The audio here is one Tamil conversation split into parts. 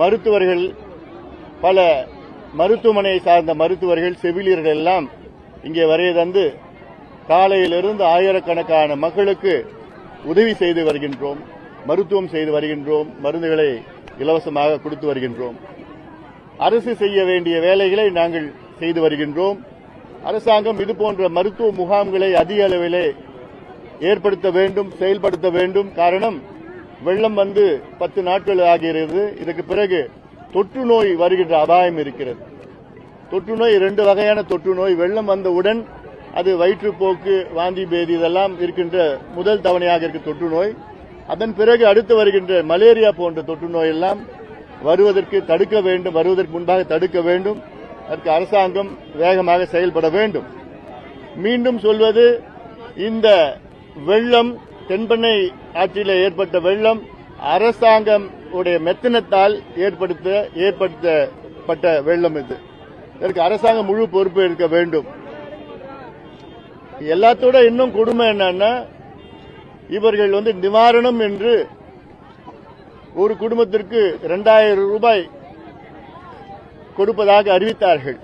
மருத்துவர்கள், பல மருத்துவமனையை சார்ந்த மருத்துவர்கள், செவிலியர்கள் எல்லாம் இங்கே வருகை தந்து காலையிலிருந்து ஆயிரக்கணக்கான மக்களுக்கு உதவி செய்து வருகின்றோம், மருத்துவம் செய்து வருகின்றோம், மருந்துகளை இலவசமாக கொடுத்து வருகின்றோம். அரசு செய்ய வேண்டிய வேலைகளை நாங்கள் செய்து வருகின்றோம். அரசாங்கம் இதுபோன்ற மருத்துவ முகாம்களை அதிக அளவிலே ஏற்படுத்த வேண்டும், செயல்படுத்த வேண்டும். காரணம், வெள்ளம் வந்து 10 நாட்கள் ஆகிறது. இதுக்கு பிறகு தொற்று நோய் வருகின்ற அபாயம் இருக்கிறது. தொற்று நோய் 2 வகையான தொற்று நோய். வெள்ளம் வந்தவுடன் அது வயிற்றுப்போக்கு, வாந்தி பேதி இதெல்லாம் இருக்கின்ற முதல் தவணையாக இருக்க தொற்று நோய். அதன் பிறகு அடுத்து வருகின்ற மலேரியா போன்ற தொற்று நோய் எல்லாம் வருவதற்கு தடுக்க வேண்டும், வருவதற்கு முன்பாக தடுக்க வேண்டும். அதற்கு அரசாங்கம் வேகமாக செயல்பட வேண்டும். மீண்டும் சொல்வது, இந்த வெள்ளம், தென்பெண்ணை ஆற்றில் ஏற்பட்ட வெள்ளம் அரசாங்கம் உடைய மெத்தனத்தால் ஏற்படுத்தப்பட்ட வெள்ளம். இதற்கு அரசாங்கம் முழு பொறுப்பு எடுக்க வேண்டும். எல்லாத்தோட இன்னும் கொடுமை என்னன்னா, இவர்கள் நிவாரணம் என்று ஒரு குடும்பத்திற்கு 2000 ரூபாய் கொடுப்பதாக அறிவித்தார்கள்.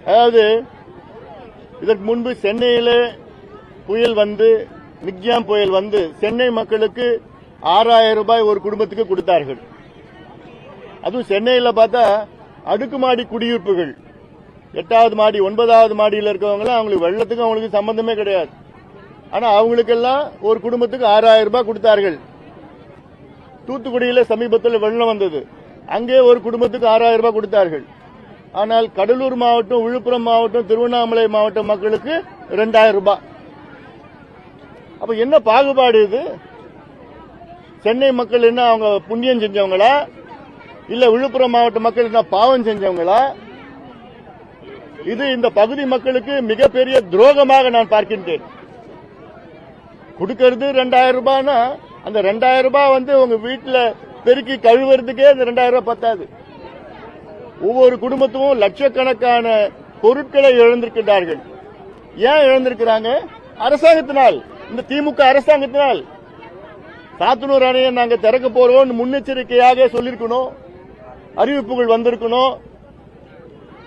அதாவது இதற்கு முன்பு சென்னையில புயல் வந்து, மிக்ஜாம் புயல் வந்து சென்னை மக்களுக்கு 6000 ரூபாய் ஒரு குடும்பத்துக்கு கொடுத்தார்கள். அதுவும் சென்னையில் பார்த்தா அடுக்குமாடி குடியிருப்புகள், 8வது மாடி 9வது மாடியில் இருக்கவங்க அவங்களுக்கு வெள்ளத்துக்கு அவங்களுக்கு சம்பந்தமே கிடையாது. ஆனா அவங்களுக்கெல்லாம் ஒரு குடும்பத்துக்கு 6000 ரூபாய் கொடுத்தார்கள். தூத்துக்குடியில் சமீபத்தில் வெள்ளம் வந்தது, அங்கே ஒரு குடும்பத்துக்கு 6000 ரூபாய் கொடுத்தார்கள். ஆனால் கடலூர் மாவட்டம், விழுப்புரம் மாவட்டம், திருவண்ணாமலை மாவட்ட மக்களுக்கு 2000 ரூபாய். அப்ப என்ன பாகுபாடு இது? சென்னை மக்கள் என்ன அவங்க புண்ணியம் செஞ்சவங்களா, இல்ல விழுப்புரம் மாவட்ட மக்கள் என்ன பாவம் செஞ்சவங்களா? இது இந்த பகுதி மக்களுக்கு மிகப்பெரிய துரோகமாக நான் பார்க்கின்றேன். கொடுக்கிறது 2000 ரூபாய்னா, அந்த 2000 ரூபாய் உங்க வீட்டுல பெருக்கி கழுவுறதுக்கே அந்த 2000 ரூபாய் பத்தாது. ஒவ்வொரு குடும்பத்தும் லட்சக்கணக்கான பொருட்களை இழந்திருக்கிறார்கள். ஏன் இழந்திருக்கிறாங்க? அரசாங்கத்தினால், இந்த திமுக அரசாங்கத்தினால். சாத்தனூர் அணையை நாங்க திறக்க போறோம் முன்னெச்சரிக்கையாக சொல்லிருக்கணும், அறிவிப்புகள் வந்திருக்கணும்.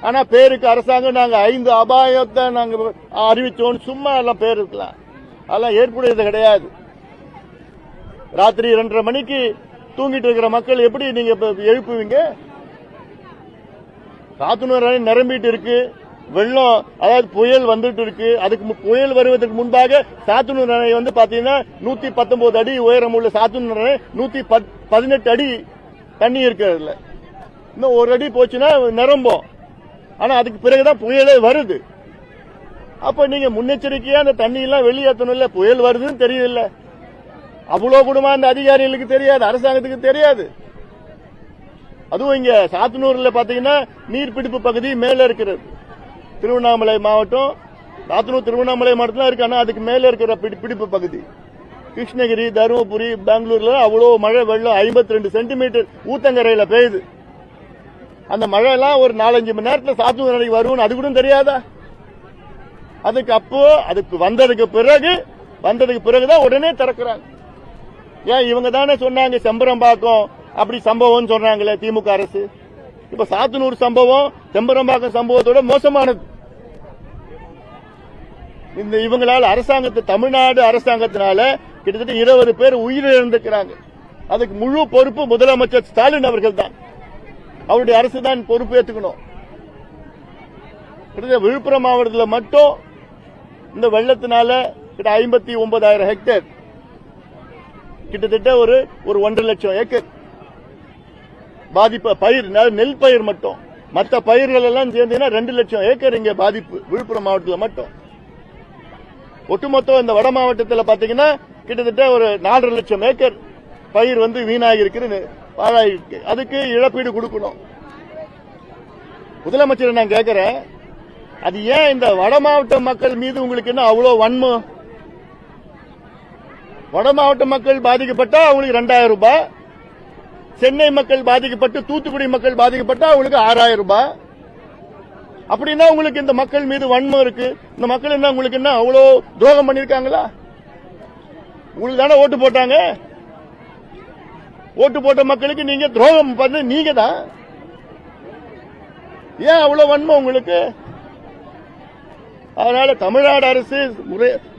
ஆனா பேருக்கு அரசாங்கம் நாங்க 5 அபாயத்தை நாங்க அறிவிச்சோம், சும்மா எல்லாம் பேர் இருக்கலாம், அதெல்லாம் ஏற்புடையது கிடையாது. ராத்திரி 2:30 மணிக்கு தூங்கிட்டு இருக்கிற மக்கள் எப்படி நீங்க எழுப்புவீங்க? சாத்தனூர் அணை நிரம்பிட்டு இருக்கு, வெள்ளம், அதாவது புயல் வந்துட்டு இருக்கு. அதுக்கு புயல் வருவதற்கு முன்பாக சாத்தனூர் அணை பாத்தீங்கன்னா 119 அடி உயரம் உள்ள சாத்தனூர் அணை 118 அடி தண்ணி இருக்கிறதுல. இன்னும் 1 அடி போச்சுன்னா நிரம்பும். ஆனா அதுக்கு பிறகுதான் புயலே வருது. அப்ப நீங்க முன்னெச்சரிக்கையா அந்த தண்ணி எல்லாம் வெளியேற்றணும் இல்ல? புயல் வருதுன்னு தெரியல, அவ்வளவு கூடமா அந்த அதிகாரிகளுக்கு தெரியாது, அரசாங்கத்துக்கு தெரியாது. அதுவும் இங்க சாத்தனூர்ல பாத்தீங்கன்னா நீர்பிடிப்பு பகுதி மேல இருக்கிறது. திருவண்ணாமலை மாவட்டம், சாத்தனூர் திருவண்ணாமலை மாவட்டத்தில் இருக்கு, ஆனா அதுக்கு மேல இருக்கிற பிடிப்பு பகுதி. கிருஷ்ணகிரி, தருமபுரி, பெங்களூர்ல அவ்வளவு மழை, வெள்ளம் 52 சென்டிமீட்டர் ஊத்தங்கரையில பெய்யுது. அந்த மழை எல்லாம் ஒரு 4-5 மணி நேரத்தில் சாத்தனூர் அணைக்கு வரும்னு அது கூட தெரியாதா? அதுக்கு வந்ததுக்கு பிறகுதான் உடனே திறக்கிறாங்க. ஏன் இவங்க தானே சொன்னாங்க செம்பரம்பாக்கம் அப்படி சம்பவம் சொன்னாங்களே திமுக அரசு. இப்ப சாத்தனூர் சம்பவம் செம்பரம்பாக்கம் சம்பவத்தோட மோசமானது. இந்த இவங்களால தமிழ்நாடு அரசாங்கத்தினால கிட்டத்தட்ட 20 பேர் உயிரிழந்திருக்கிறாங்க. அதுக்கு முழு பொறுப்பு முதலமைச்சர் ஸ்டாலின் அவர்கள் தான், அவருடைய அரசு தான் பொறுப்பு ஏற்றுக்கணும். விழுப்புரம் மாவட்டத்தில் மட்டும் இந்த வெள்ளத்தினால 59,000 ஹெக்டேர், கிட்டத்தட்ட ஒரு 1.5 லட்சம் ஏக்கர் பாதிப்பு. பயிர், நெல் பயிர் மட்டும், மற்ற பயிர்கள் எல்லாம் சேர்ந்தீங்கன்னா 2 லட்சம் ஏக்கர் இங்க பாதிப்பு விழுப்புரம் மாவட்டத்தில் மட்டும். ஒட்டுமொத்தம் இந்த வட மாவட்டத்தில் பாத்தீங்கன்னா கிட்டத்தட்ட ஒரு 4.5 லட்சம் ஏக்கர் பயிர் வீணாகி இருக்கிறது, பாழாயிருக்கு. அதுக்கு இழப்பீடு கொடுக்கணும். முதலமைச்சர் நான் கேட்கிறேன், அது ஏன் இந்த வட மாவட்ட மக்கள் மீது உங்களுக்கு என்ன அவ்வளவு வன்மம்? வட மாவட்ட மக்கள் பாதிக்கப்பட்டா அவங்களுக்கு 2000 ரூபாய், சென்னை மக்கள் பாதிக்கப்பட்டு, தூத்துக்குடி மக்கள் பாதிக்கப்பட்டா அவங்களுக்கு 6000 ரூபாய். அப்படின்னா உங்களுக்கு இந்த மக்கள் மீது வன்மம் இருக்கு. இந்த மக்கள் என்ன உங்களுக்கு என்ன அவ்வளவு துரோகம் பண்ணிருக்காங்களா? உங்களுக்கு தானே ஓட்டு போட்டாங்க. ஓட்டு போட்ட மக்களுக்கு நீங்க துரோகம் பண்ண நீங்க தான். ஏன் அவ்வளவு வன்மை உங்களுக்கு? அதனால தமிழ்நாடு அரசு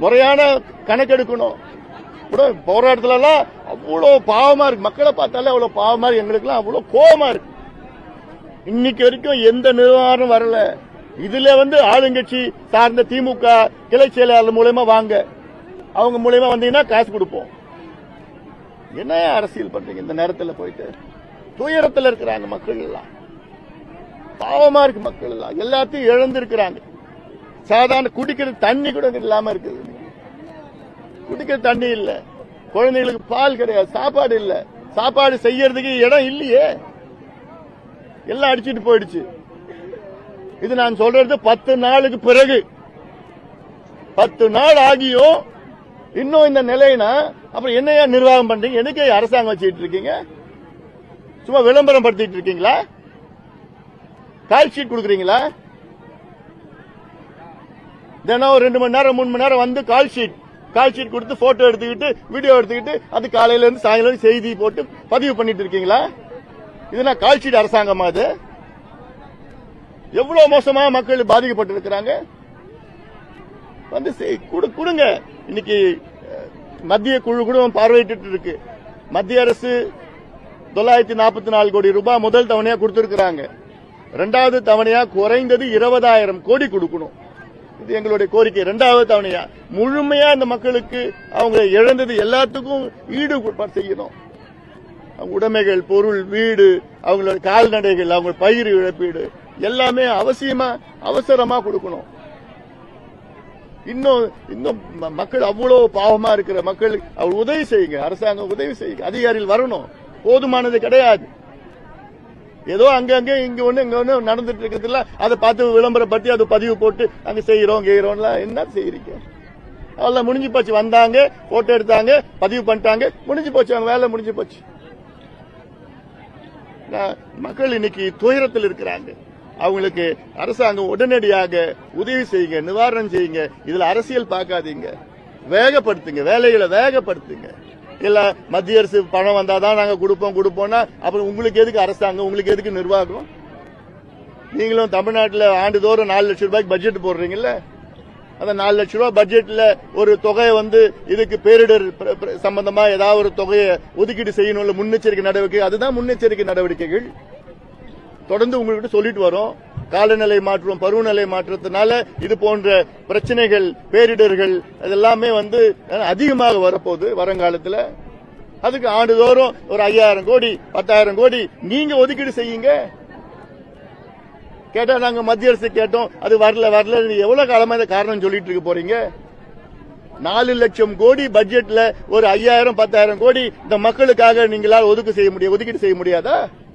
முறையான கணக்கெடுக்கணும். போராட்டத்துல எல்லாம் அவ்வளவு பாவமா இருக்கு. மக்களை பார்த்தாலே அவ்வளவு பாவமா இருக்கு. எங்களுக்கு எல்லாம் அவ்வளவு கோபமா இருக்கு. இன்னைக்கு வரைக்கும் எந்த நிர்வாகம் வரல. இதுல ஆளுங்கட்சி சார்ந்த திமுக கிளை செயலாளர் மூலமா வாங்க, அவங்க மூலமா வந்தீங்கன்னா காசு கொடுப்போம். என்ன அரசியல் பண்றீங்க இந்த நேரத்தில்? போயிட்டு துயரத்தில் இருக்கிறாங்க மக்கள் எல்லாம். பாவமா இருக்கு. மக்கள் எல்லாம் எல்லாத்தையும் இழந்து இருக்கிறாங்க. சாதாரண குடிக்கிற தண்ணி கூட இல்லாம இருக்குது. குடிக்கிற தண்ணி இல்ல, குழந்தைகளுக்கு பால் கிடையாது, சாப்பாடு இல்ல, சாப்பாடு செய்யறதுக்கு இடம் இல்லையே, எல்லாம் அடிச்சிட்டு போயிடுச்சு. இது நான் சொல்றது 10 நாளுக்கு பிறகு. 10 நாள் ஆகியும் இன்னும் இந்த நிலைனா அப்புறம் என்னையா நிர்வாகம் பண்றீங்க? எனக்கே அரசாங்கம் வச்சுட்டு இருக்கீங்க? சும்மா விளம்பரம் படுத்திட்டு இருக்கீங்களா? கால் ஷீட் கொடுக்குறீங்களா? தினம் 2 மணி நேரம் 3 மணி நேரம் கால் ஷீட் கொடுத்து போட்டோ எடுத்துக்கிட்டு வீடியோ எடுத்துக்கிட்டு அது காலையில இருந்து சாயங்காலம் செய்தி போட்டு பதிவு பண்ணிட்டு இருக்கீங்களா? இதுனா கால் ஷீட் அரசாங்கமா? அது எவ்வளவு மோசமா மக்கள் பாதிக்கப்பட்டு இருக்கிறாங்க. கொடுங்க. இன்னைக்கு மத்திய குழு கூட பார்வையிட்டு இருக்கு. மத்திய அரசு 944 கோடி ரூபாய் முதல் தவணையா கொடுத்திருக்கிறாங்க. 2வது தவணையா குறைந்தது 20,000 கோடி கொடுக்கணும். இது எங்களுடைய கோரிக்கை. 2வது தவணையா முழுமையா இந்த மக்களுக்கு அவங்க இழந்தது எல்லாத்துக்கும் ஈடு செய்யணும். உடைமைகள், பொருள், வீடு, அவங்களோட கால்நடைகள், அவங்க பயிர் இழப்பீடு எல்லாமே அவசரமா கொடுக்கணும். இன்னும் மக்கள் அவ்வளவு பாவமா இருக்கிற மக்கள் அவர் உதவி செய்யுங்க. அரசாங்கம் உதவி செய்யுங்க. அதிகாரிகள் வரணும். போதுமானது கிடையாது. ஏதோ அங்க இங்க ஒண்ணு நடந்துட்டு இருக்கிறதுல அதை பார்த்து விளம்பரப்படுத்தி அதை பதிவு போட்டு அங்க செய்யறோம் என்ன செய்யறீங்க? அதெல்லாம் முடிஞ்சு போச்சு. வந்தாங்க, போட்டோ எடுத்தாங்க, பதிவு பண்ணிட்டாங்க, முடிஞ்சு போச்சு. அவங்க வேலை முடிஞ்சு போச்சு. மக்கள் இன்னைக்கு துயரத்தில் இருக்கிறாங்க. அவங்களுக்கு அரசாங்கம் உடனடியாக உதவி செய்யுங்க, நிவாரணம் செய்யுங்க. இதுல அரசியல் பார்க்காதீங்க. வேகப்படுத்துங்க, வேலைகளை வேகப்படுத்துங்க. இல்ல மத்திய அரசு பணம் வந்தாதான் நாங்க கொடுப்போம்னா அப்புறம் உங்களுக்கு எதுக்கு அரசாங்கம்? உங்களுக்கு எதுக்கு நிர்வாகம்? நீங்களும் தமிழ்நாட்டில் ஆண்டுதோறும் 4 லட்சம் ரூபாய்க்கு பட்ஜெட் போடுறீங்கல்ல, அந்த 4 லட்சம் ரூபாய் பட்ஜெட்ல ஒரு தொகையை இதுக்கு பேரிடர் சம்பந்தமா ஏதாவது ஒரு தொகையை ஒதுக்கீடு செய்யணும். முன்னெச்சரிக்கை நடவடிக்கை, அதுதான் முன்னெச்சரிக்கை நடவடிக்கைகள். தொடர்ந்து உங்ககிட்ட சொல்லிட்டு வரோம். காலநிலை மாற்றம், பருவநிலை மாற்றத்தினால இது போன்ற பிரச்சனைகள், பேரிடர்கள் அதெல்லாமே அதிகமாக வரப்போகுது வருங்காலத்தில். அதுக்கு ஆண்டுதோறும் ஒரு 5,000 கோடி 10,000 கோடி நீங்க ஒதுக்கீடு செய்யுங்க. கேட்டா நாங்க மத்திய அரசு கேட்டோம், அது வரல. எவ்வளவு காலமா இந்த காரணம் சொல்லிட்டு இருக்க போறீங்க? 4 லட்சம் கோடி பட்ஜெட்ல ஒரு 5,000 10,000 கோடி இந்த மக்களுக்காக நீங்களால் ஒதுக்கீடு செய்ய முடியாதா?